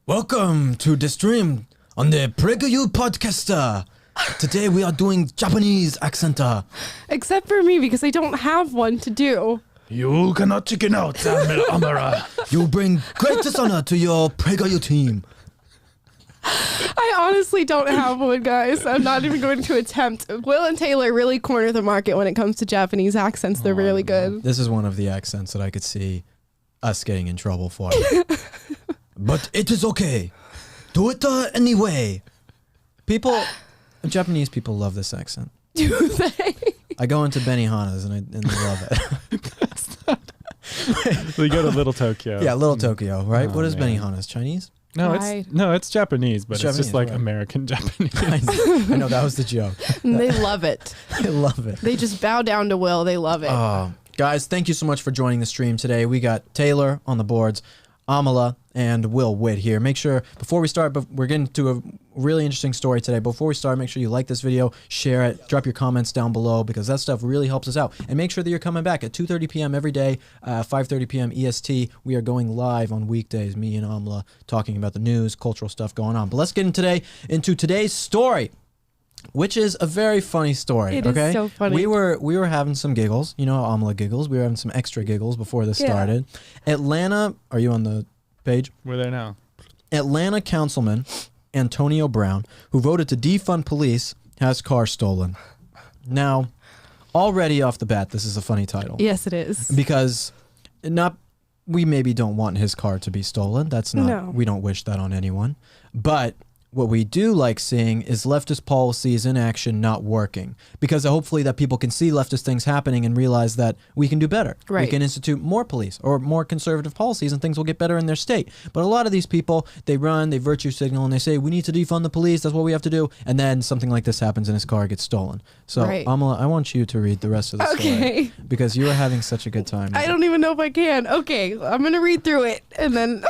Welcome to the stream on the PragerU podcast. Today we are doing Japanese accent. Except for me, because I don't have one to do. You cannot chicken out, Amara. You bring great dishonor to your PragerU team. I honestly don't have one, guys. I'm not even going to attempt. Will and Taylor really corner the market when it comes to Japanese accents. They're really good. This is one of the accents that I could see us getting in trouble for. But it is okay. Do it anyway. Japanese people love this accent. Do they? I go into Benihana's and they love it. We go to Little Tokyo. Yeah, Little Tokyo, right? Oh, What is man. Benihana's? Chinese? No, Right. it's Japanese, but it's Japanese, just like right. American Japanese. I know, that was the joke. And they love it. I love it. They just bow down to Will. They love it. Guys, thank you so much for joining the stream today. We got Taylor on the boards, Amala, and Will Witt here. Make sure, before we start, we're getting to a really interesting story today. Before we start, make sure you like this video, share it, drop your comments down below, because that stuff really helps us out. And make sure that you're coming back at 2:30 p.m. every day, 5:30 p.m. EST. We are going live on weekdays, me and Amala, talking about the news, cultural stuff going on. But let's get into today's story, which is a very funny story. It is so funny. We were having some giggles. You know how Amala giggles. We were having some extra giggles before this started. Atlanta, are you on the page? We're there now. Atlanta Councilman Antonio Brown, who voted to defund police, has car stolen. Now, already off the bat, this is a funny title. Yes, it is. Because we maybe don't want his car to be stolen. That's not, No. we don't wish that on anyone. But what we do like seeing is leftist policies in action not working, because hopefully that people can see leftist things happening and realize that we can do better. Right. We can institute more police or more conservative policies and things will get better in their state. But a lot of these people, they virtue signal and they say, we need to defund the police. That's what we have to do. And then something like this happens and his car gets stolen. So Right. Amala, I want you to read the rest of the story because you are having such a good time. I don't even know if I can. Okay, I'm going to read through it and then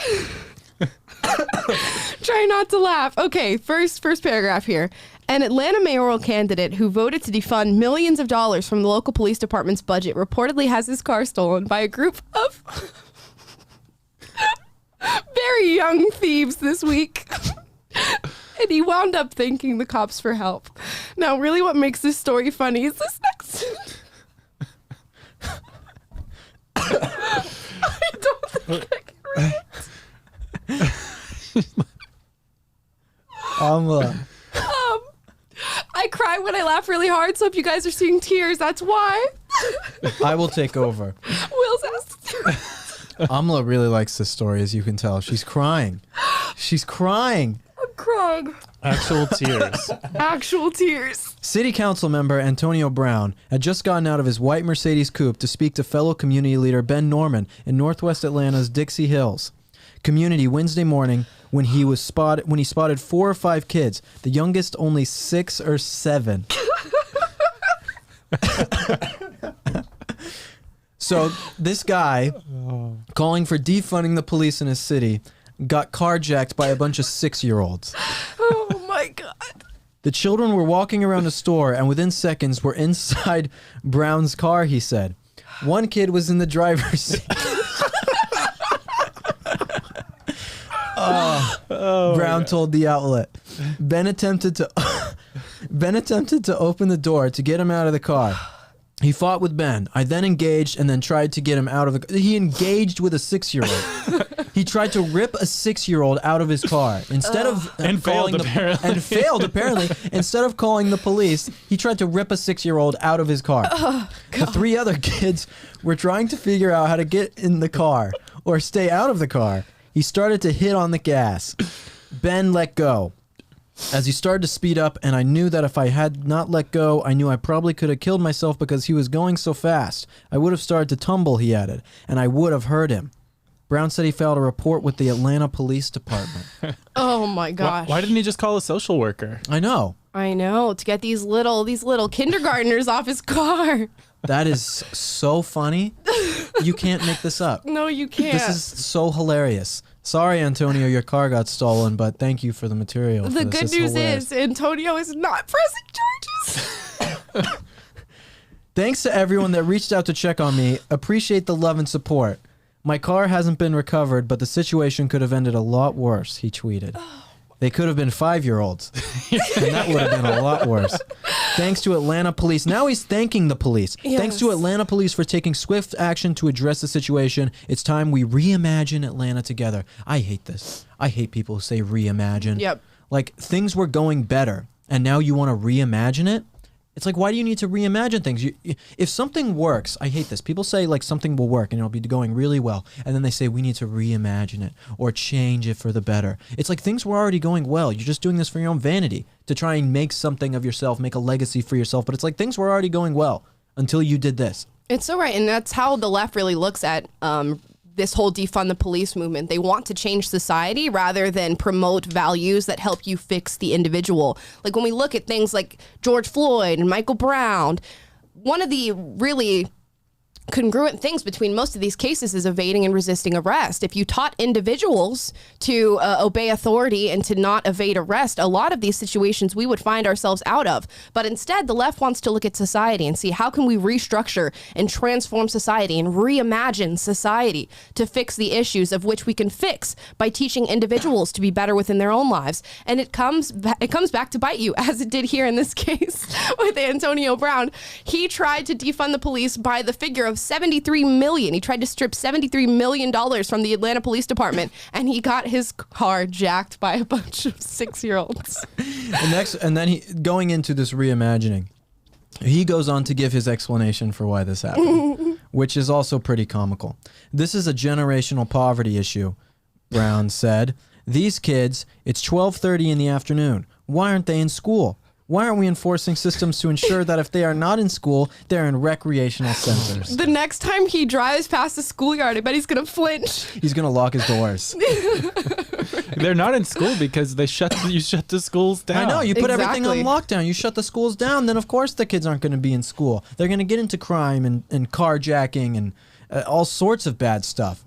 try not to laugh. Okay, first paragraph here. An Atlanta mayoral candidate who voted to defund millions of dollars from the local police department's budget reportedly has his car stolen by a group of very young thieves this week. And he wound up thanking the cops for help. Now, really what makes this story funny is this next. I don't think I can read it. I cry when I laugh really hard, so if you guys are seeing tears, that's why. I will take over. Will's asked. Amala really likes this story, as you can tell. She's crying. She's crying. I'm crying. Actual tears. Actual tears. City Council member Antonio Brown had just gotten out of his white Mercedes coupe to speak to fellow community leader Ben Norman in Northwest Atlanta's Dixie Hills community Wednesday morning when he spotted 4 or 5 kids, the youngest only 6 or 7. So this guy, calling for defunding the police in his city, got carjacked by a bunch of 6-year-olds. Oh my God. The children were walking around the store and within seconds were inside Brown's car, he said. One kid was in the driver's seat. Brown told the outlet. Ben attempted to open the door to get him out of the car. He fought with Ben. I then engaged and then tried to get him out of the car. He engaged with a 6-year-old. He tried to rip a 6-year-old out of his car. Instead of And failed, apparently. And failed, apparently. Instead of calling the police, he tried to rip a 6-year-old out of his car. The 3 other kids were trying to figure out how to get in the car or stay out of the car. He started to hit on the gas. Ben let go. As he started to speed up, and I knew that if I had not let go, I knew I probably could have killed myself because he was going so fast. I would have started to tumble, he added, and I would have hurt him. Brown said he filed a report with the Atlanta Police Department. Oh my gosh. Why didn't he just call a social worker? I know. I know, to get these little kindergartners off his car. That is so funny. You can't make this up. No, you can't. This is so hilarious. Sorry, Antonio, your car got stolen, but thank you for the material. The for this. good It's news hilarious. is Antonio is not pressing charges. Thanks to everyone that reached out to check on me. Appreciate the love and support. My car hasn't been recovered, but the situation could have ended a lot worse, he tweeted. They could have been 5-year-olds, and that would have been a lot worse. Thanks to Atlanta police. Now he's thanking the police. Yes. Thanks to Atlanta police for taking swift action to address the situation. It's time we reimagine Atlanta together. I hate this. I hate people who say reimagine. Yep. Like, things were going better, and now you want to reimagine it? It's like, why do you need to reimagine things? If something works, I hate this. People say like something will work and it'll be going really well. And then they say we need to reimagine it or change it for the better. It's like things were already going well. You're just doing this for your own vanity to try and make something of yourself, make a legacy for yourself. But it's like things were already going well until you did this. It's so right. And that's how the left really looks at this whole defund the police movement. They want to change society rather than promote values that help you fix the individual. Like when we look at things like George Floyd and Michael Brown, one of the really congruent things between most of these cases is evading and resisting arrest. If you taught individuals to obey authority and to not evade arrest, a lot of these situations we would find ourselves out of. But instead, the left wants to look at society and see how can we restructure and transform society and reimagine society to fix the issues of which we can fix by teaching individuals to be better within their own lives. And it comes back to bite you, as it did here in this case with Antonio Brown. He tried to defund the police by the figure of $73 million. He tried to strip $73 million from the Atlanta Police Department, and he got his car jacked by a bunch of 6-year-olds. And then he, going into this reimagining, he goes on to give his explanation for why this happened, which is also pretty comical. This is a generational poverty issue, Brown said. These kids, it's 12:30 in the afternoon. Why aren't they in school? Why aren't we enforcing systems to ensure that if they are not in school, they're in recreational centers? The next time he drives past the schoolyard, I bet he's going to flinch. He's going to lock his doors. They're not in school because you shut the schools down. I know, you put everything on Exactly. lockdown. You shut the schools down, then of course the kids aren't going to be in school. They're going to get into crime and carjacking and all sorts of bad stuff.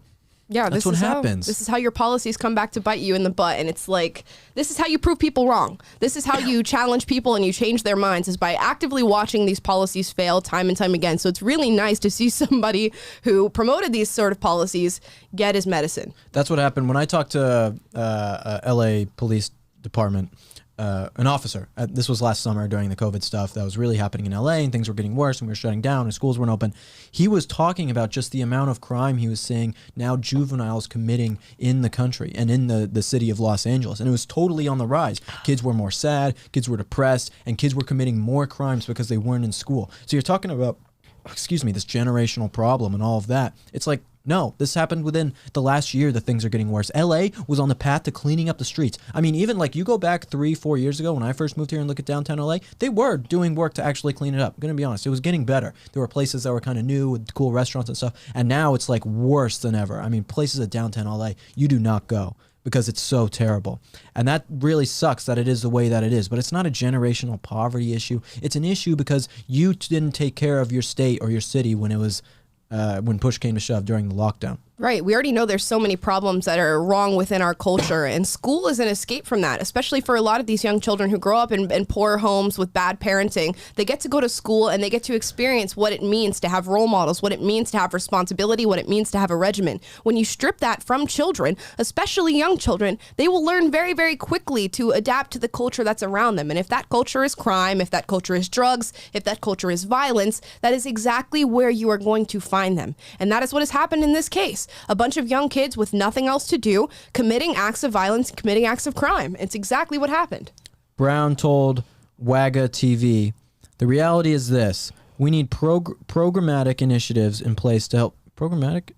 Yeah, That's what happens. This is how your policies come back to bite you in the butt. And it's like, this is how you prove people wrong. This is how you challenge people and you change their minds, is by actively watching these policies fail time and time again. So it's really nice to see somebody who promoted these sort of policies get his medicine. That's what happened when I talked to LA Police Department. An officer. This was last summer during the COVID stuff that was really happening in LA, and things were getting worse and we were shutting down and schools weren't open. He was talking about just the amount of crime he was seeing now juveniles committing in the country and in the city of Los Angeles. And it was totally on the rise. Kids were more sad, kids were depressed, and kids were committing more crimes because they weren't in school. So you're talking about, this generational problem and all of that. It's like, no, this happened within the last year that things are getting worse. LA was on the path to cleaning up the streets. I mean, even like you go back 3-4 years ago when I first moved here and look at downtown LA, they were doing work to actually clean it up. I'm going to be honest. It was getting better. There were places that were kind of new with cool restaurants and stuff. And now it's like worse than ever. I mean, places at downtown LA, you do not go because it's so terrible. And that really sucks that it is the way that it is. But it's not a generational poverty issue. It's an issue because you didn't take care of your state or your city when it was when push came to shove during the lockdown. Right. We already know there's so many problems that are wrong within our culture, and school is an escape from that, especially for a lot of these young children who grow up in poor homes with bad parenting. They get to go to school and they get to experience what it means to have role models, what it means to have responsibility, what it means to have a regimen. When you strip that from children, especially young children, they will learn very, very quickly to adapt to the culture that's around them. And if that culture is crime, if that culture is drugs, if that culture is violence, that is exactly where you are going to find them. And that is what has happened in this case. A bunch of young kids with nothing else to do, committing acts of violence, committing acts of crime. It's exactly what happened. Brown told WAGA TV, the reality is this. We need programmatic initiatives in place to help. Programmatic?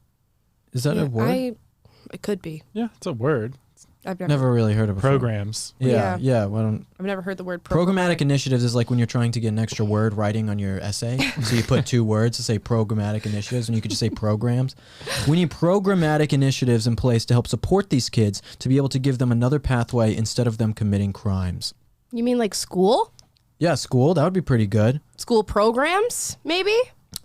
Is that a word? It could be. Yeah, it's a word. I've Never really heard of it before. Programs. Yeah. I've never heard the word Programmatic initiatives is like when you're trying to get an extra word writing on your essay. So you put 2 words to say programmatic initiatives, and you could just say programs. We need programmatic initiatives in place to help support these kids to be able to give them another pathway instead of them committing crimes. You mean like school? Yeah, school. That would be pretty good. School programs, maybe?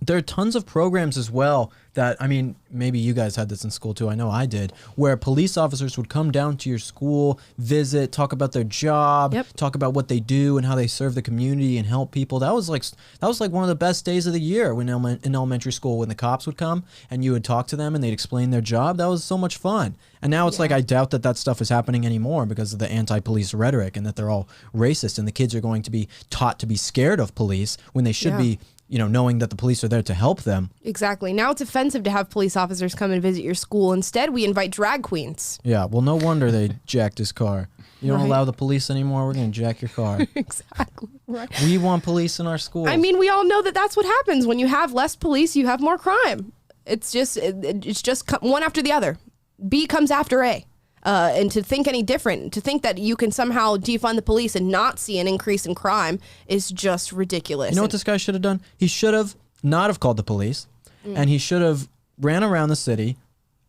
there are tons of programs as well that, I mean, maybe you guys had this in school too. I know I did, where police officers would come down to your school, visit, talk about their job, talk about what they do and how they serve the community and help people. That was like one of the best days of the year when in elementary school, when the cops would come and you would talk to them and they'd explain their job. That was so much fun. And now it's like, I doubt that stuff is happening anymore because of the anti-police rhetoric and that they're all racist and the kids are going to be taught to be scared of police when they should be, you know, knowing that the police are there to help them. Exactly. Now it's offensive to have police officers come and visit your school. Instead, we invite drag queens. Yeah, well, no wonder they jacked his car. You don't allow the police anymore, we're going to jack your car. Exactly. Right. We want police in our schools. I mean, we all know that that's what happens. When you have less police, you have more crime. It's just one after the other. B comes after A. And to think any different, to think that you can somehow defund the police and not see an increase in crime is just ridiculous. You know what this guy should have done? He should have not have called the police, and he should have ran around the city,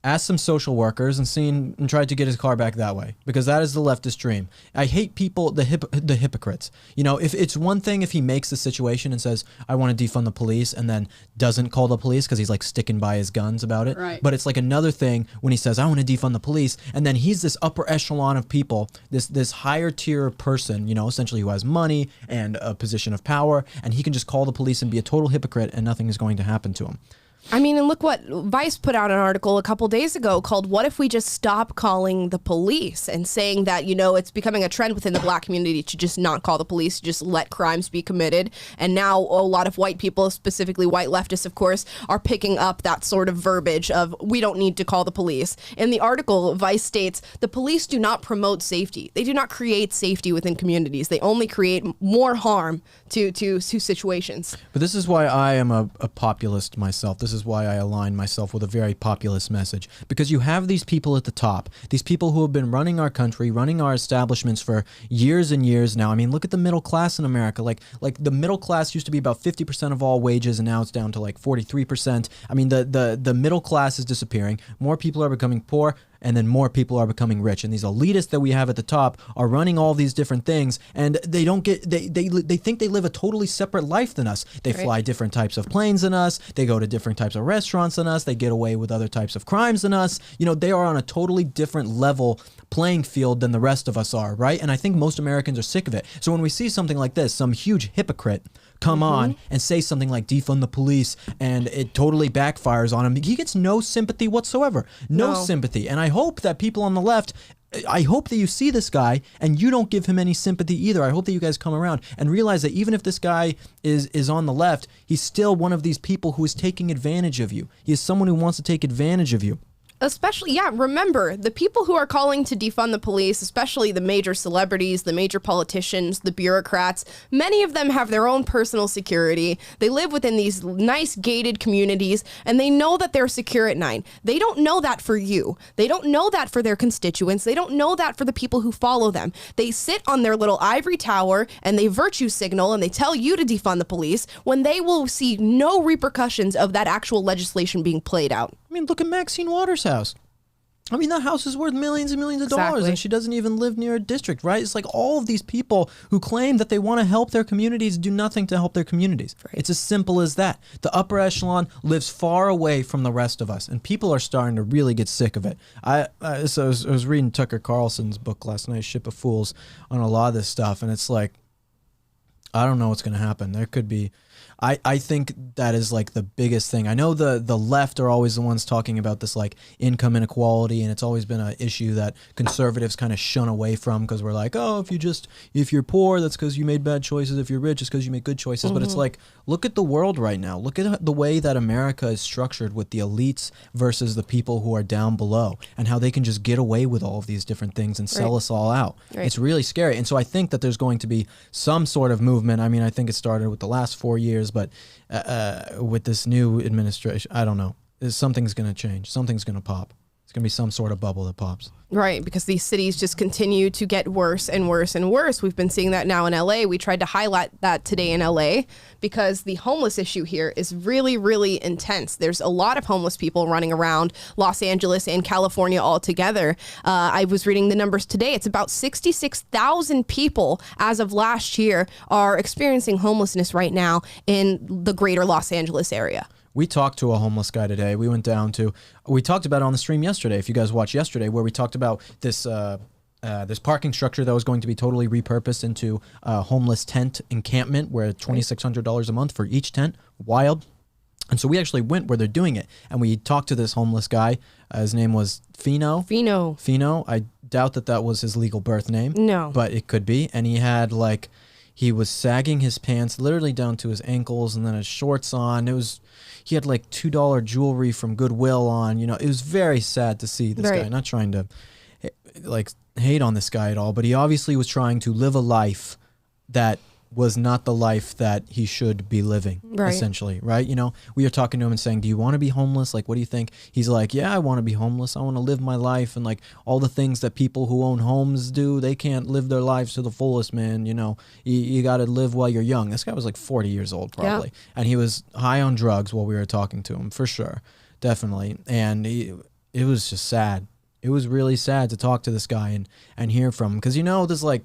asked some social workers and tried to get his car back that way, because that is the leftist dream. I hate people, the hypocrites. You know, if it's one thing if he makes the situation and says, I want to defund the police, and then doesn't call the police because he's like sticking by his guns about it. Right. But it's like another thing when he says, I want to defund the police, and then he's this upper echelon of people, this higher tier person, you know, essentially who has money and a position of power, and he can just call the police and be a total hypocrite and nothing is going to happen to him. I mean, and look what Vice put out an article a couple days ago called "What if we just stop calling the police?" and saying that, you know, it's becoming a trend within the black community to just not call the police, just let crimes be committed. And now a lot of white people, specifically white leftists, of course, are picking up that sort of verbiage of we don't need to call the police. In the article, Vice states the police do not promote safety. They do not create safety within communities. They only create more harm to situations. But this is why I am a populist myself. This is why I align myself with a very populist message. Because you have these people at the top, these people who have been running our country, running our establishments for years and years now. I mean, look at the middle class in America. Like the middle class used to be about 50% of all wages, and now it's down to like 43%. I mean, the middle class is disappearing. More people are becoming poor, and then more people are becoming rich. And these elitists that we have at the top are running all these different things, and they don't get, they think they live a totally separate life than us. They fly different types of planes than us. They go to different types of restaurants than us. They get away with other types of crimes than us. You know, they are on a totally different level playing field than the rest of us are, right? And I think most Americans are sick of it. So when we see something like this, some huge hypocrite come on and say something like defund the police, and it totally backfires on him, he gets no sympathy whatsoever. No sympathy. And I hope that people on the left, I hope that you see this guy and you don't give him any sympathy either. I hope that you guys come around and realize that even if this guy is on the left, he's still one of these people who is taking advantage of you. He is someone who wants to take advantage of you. Especially, remember, the people who are calling to defund the police, especially the major celebrities, the major politicians, the bureaucrats, many of them have their own personal security. They live within these nice gated communities, and they know that they're secure at night. They don't know that for you. They don't know that for their constituents. They don't know that for the people who follow them. They sit on their little ivory tower, and they virtue signal, and they tell you to defund the police when they will see no repercussions of that actual legislation being played out. I mean, look at Maxine Waters' house. I mean, that house is worth millions and millions of dollars, and she doesn't even live near a district, right? It's like all of these people who claim that they want to help their communities do nothing to help their communities. Right. It's as simple as that. The upper echelon lives far away from the rest of us, and people are starting to really get sick of it. I was reading Tucker Carlson's book last night, Ship of Fools, on a lot of this stuff, and it's like, I don't know what's going to happen. There could be... I think that is like the biggest thing. I know the left are always the ones talking about this like income inequality, and it's always been an issue that conservatives kind of shun away from, because we're like, oh, if you're poor, that's because you made bad choices. If you're rich, it's because you made good choices. But it's like, look at the world right now. Look at the way that America is structured with the elites versus the people who are down below, and how they can just get away with all of these different things and sell us all out. Right. It's really scary. And so I think that there's going to be some sort of movement. I mean, I think it started with the last 4 years, but with this new administration, I don't know. Something's going to change. Something's going to pop. It's going to be some sort of bubble that pops. Right, because these cities just continue to get worse and worse and worse. We've been seeing that now in LA. We tried to highlight that today in LA because the homeless issue here is really, really intense. There's a lot of homeless people running around Los Angeles and California altogether. I was reading the numbers today. It's about 66,000 people as of last year are experiencing homelessness right now in the greater Los Angeles area. We talked to a homeless guy today. We talked about it on the stream yesterday. If you guys watched yesterday, where we talked about this this parking structure that was going to be totally repurposed into a homeless tent encampment, where $2,600 a month for each tent. Wild. And so we actually went where they're doing it, and we talked to this homeless guy. His name was Fino. I doubt that was his legal birth name. No. But it could be. And he was sagging his pants literally down to his ankles, and then his shorts on. He had like $2 jewelry from Goodwill on. You know, it was very sad to see this guy. Not trying to like hate on this guy at all, but he obviously was trying to live a life that was not the life that he should be living, essentially, right? You know, we were talking to him and saying, do you want to be homeless? Like, what do you think? He's like, yeah, I want to be homeless. I want to live my life. And like all the things that people who own homes do, they can't live their lives to the fullest, man. You know, you got to live while you're young. This guy was like 40 years old probably. Yeah. And he was high on drugs while we were talking to him, for sure. Definitely. And it was just sad. It was really sad to talk to this guy and hear from him. Because, you know, there's like,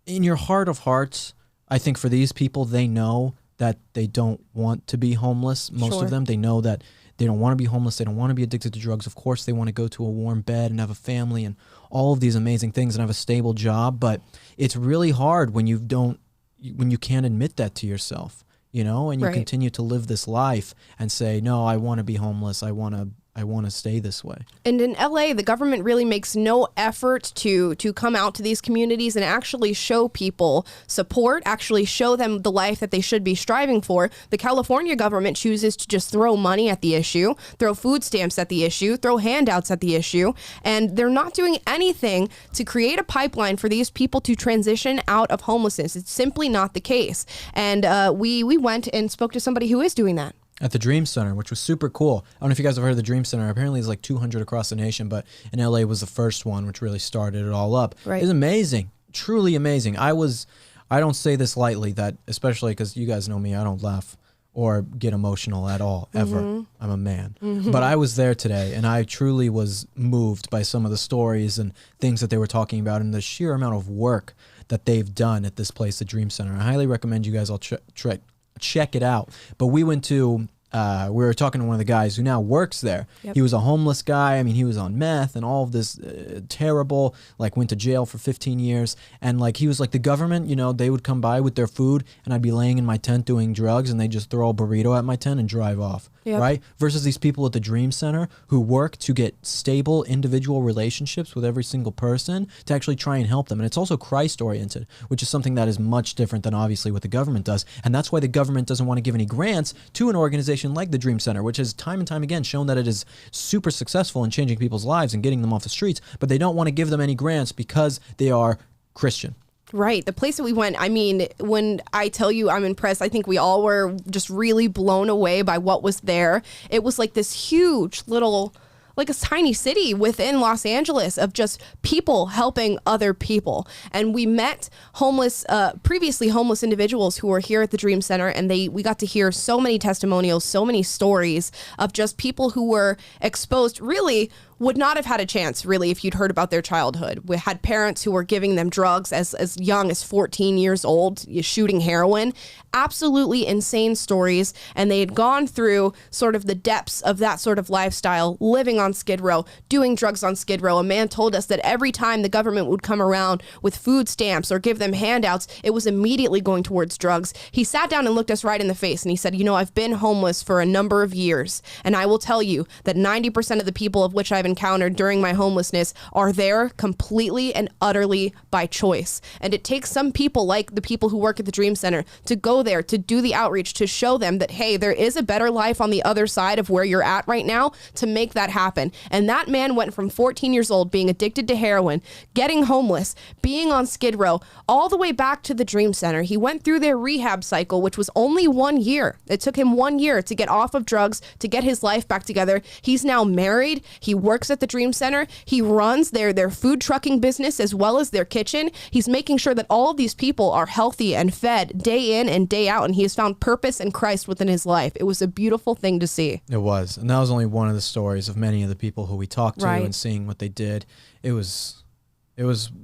in your heart of hearts, I think for these people, they know that they don't want to be homeless. Most of them, they know that they don't want to be homeless. They don't want to be addicted to drugs. Of course, they want to go to a warm bed and have a family and all of these amazing things and have a stable job. But it's really hard when you can't admit that to yourself, you know, and you continue to live this life and say, no, I want to be homeless. I want to stay this way. And in LA, the government really makes no effort to come out to these communities and actually show people support, actually show them the life that they should be striving for. The California government chooses to just throw money at the issue, throw food stamps at the issue, throw handouts at the issue, and they're not doing anything to create a pipeline for these people to transition out of homelessness. It's simply not the case. And we went and spoke to somebody who is doing that. At the Dream Center, which was super cool. I don't know if you guys have heard of the Dream Center. Apparently there's like 200 across the nation, but in LA was the first one, which really started it all up. Right. It was amazing. Truly amazing. I don't say this lightly, that especially because you guys know me, I don't laugh or get emotional at all, ever. I'm a man. But I was there today, and I truly was moved by some of the stories and things that they were talking about and the sheer amount of work that they've done at this place, the Dream Center. I highly recommend you guys all check it out. But we went to we were talking to one of the guys who now works there. He was a homeless guy. I mean, he was on meth and all of this terrible, like went to jail for 15 years. And like, he was like, the government, you know, they would come by with their food and I'd be laying in my tent doing drugs and they just throw a burrito at my tent and drive off. Right? Versus these people at the Dream Center who work to get stable individual relationships with every single person to actually try and help them. And it's also Christ-oriented, which is something that is much different than obviously what the government does. And that's why the government doesn't want to give any grants to an organization like the Dream Center, which has time and time again shown that it is super successful in changing people's lives and getting them off the streets. But they don't want to give them any grants because they are Christian. Right. The place that we went, I mean, when I tell you I'm impressed, I think we all were just really blown away by what was there. It was like this huge little, like a tiny city within Los Angeles of just people helping other people. And we met previously homeless individuals who were here at the Dream Center, and we got to hear so many testimonials, so many stories of just people who were exposed, really would not have had a chance, really, if you'd heard about their childhood. We had parents who were giving them drugs as young as 14 years old, shooting heroin. Absolutely insane stories. And they had gone through sort of the depths of that sort of lifestyle, living on Skid Row, doing drugs on Skid Row. A man told us that every time the government would come around with food stamps or give them handouts, it was immediately going towards drugs. He sat down and looked us right in the face and he said, you know, I've been homeless for a number of years, and I will tell you that 90% of the people of which I've encountered during my homelessness are there completely and utterly by choice. And it takes some people, like the people who work at the Dream Center, to go there, to do the outreach, to show them that, hey, there is a better life on the other side of where you're at right now, to make that happen. And that man went from 14 years old, being addicted to heroin, getting homeless, being on Skid Row, all the way back to the Dream Center. He went through their rehab cycle, which was only 1 year. It took him 1 year to get off of drugs, to get his life back together. He's now married. He works at the Dream Center. He runs their food trucking business as well as their kitchen. He's making sure that all of these people are healthy and fed day in and day out, and he has found purpose in Christ within his life. It was a beautiful thing to see. It was. And that was only one of the stories of many of the people who we talked to and seeing what they did. It was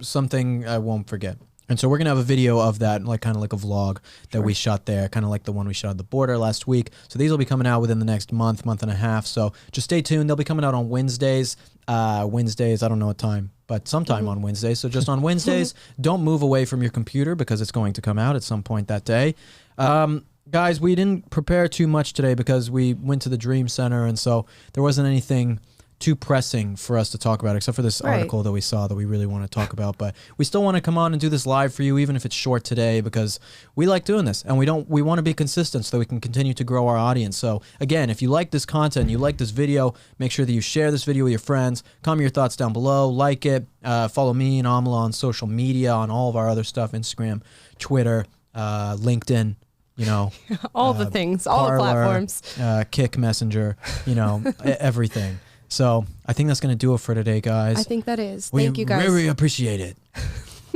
something I won't forget. And so we're going to have a video of that, like kind of like a vlog that we shot there, kind of like the one we shot at the border last week. So these will be coming out within the next month and a half. So just stay tuned. They'll be coming out on Wednesdays. Wednesdays, I don't know what time, but sometime on Wednesdays. So just on Wednesdays, don't move away from your computer because it's going to come out at some point that day. Guys, we didn't prepare too much today because we went to the Dream Center, and so there wasn't anything too pressing for us to talk about, except for this article that we saw that we really want to talk about. But we still want to come on and do this live for you, even if it's short today, because we like doing this, and we want to be consistent so that we can continue to grow our audience. So again, if you like this content, you like this video, make sure that you share this video with your friends. Comment your thoughts down below, like it, follow me and Amala on social media, on all of our other stuff, Instagram, Twitter, LinkedIn. You know, all the things, all Parler, the platforms, Kick Messenger, you know, everything. So I think that's going to do it for today, guys. I think that is. Thank you, guys. We really appreciate it.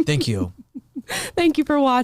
Thank you. Thank you for watching.